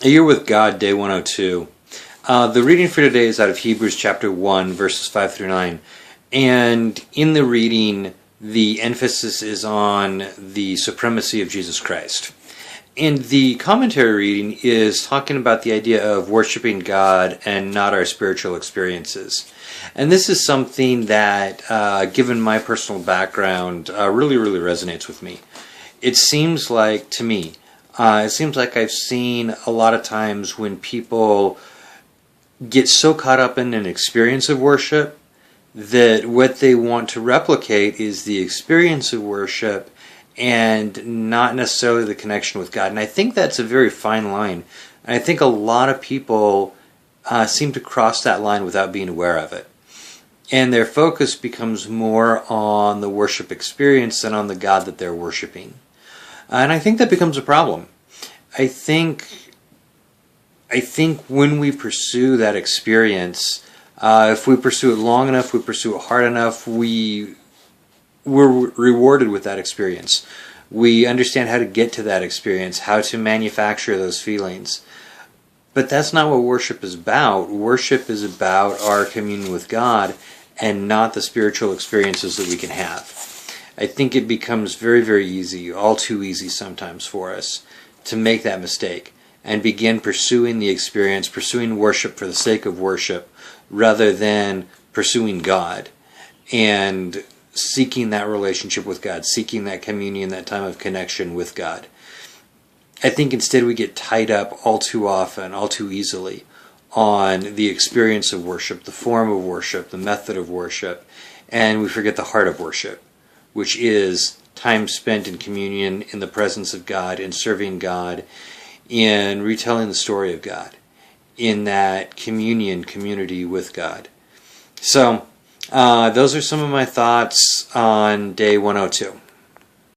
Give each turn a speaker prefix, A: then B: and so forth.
A: A Year with God, Day 102. The reading for today is out of Hebrews chapter 1, verses 5 through 9. And in the reading, the emphasis is on the supremacy of Jesus Christ. And the commentary reading is talking about the idea of worshiping God and not our spiritual experiences. And this is something that, given my personal background, really resonates with me. It seems like, to me, it seems like I've seen a lot of times when people get so caught up in an experience of worship that what they want to replicate is the experience of worship and not necessarily the connection with God. And I think that's a very fine line. And I think a lot of people seem to cross that line without being aware of it. And their focus becomes more on the worship experience than on the God that they're worshiping. And I think that becomes a problem. I think when we pursue that experience, if we pursue it long enough, we pursue it hard enough, we're rewarded with that experience. We understand how to get to that experience, how to manufacture those feelings. But that's not what worship is about. Worship is about our communion with God and not the spiritual experiences that we can have. I think it becomes very easy, all too easy sometimes for us, to make that mistake and begin pursuing the experience, pursuing worship for the sake of worship, rather than pursuing God and seeking that relationship with God, seeking that communion, that time of connection with God. I think instead we get tied up all too often, all too easily, on the experience of worship, the form of worship, the method of worship, and we forget the heart of worship, which is time spent in communion, in the presence of God, in serving God, in retelling the story of God, in that community with God. So, those are some of my thoughts on day 102.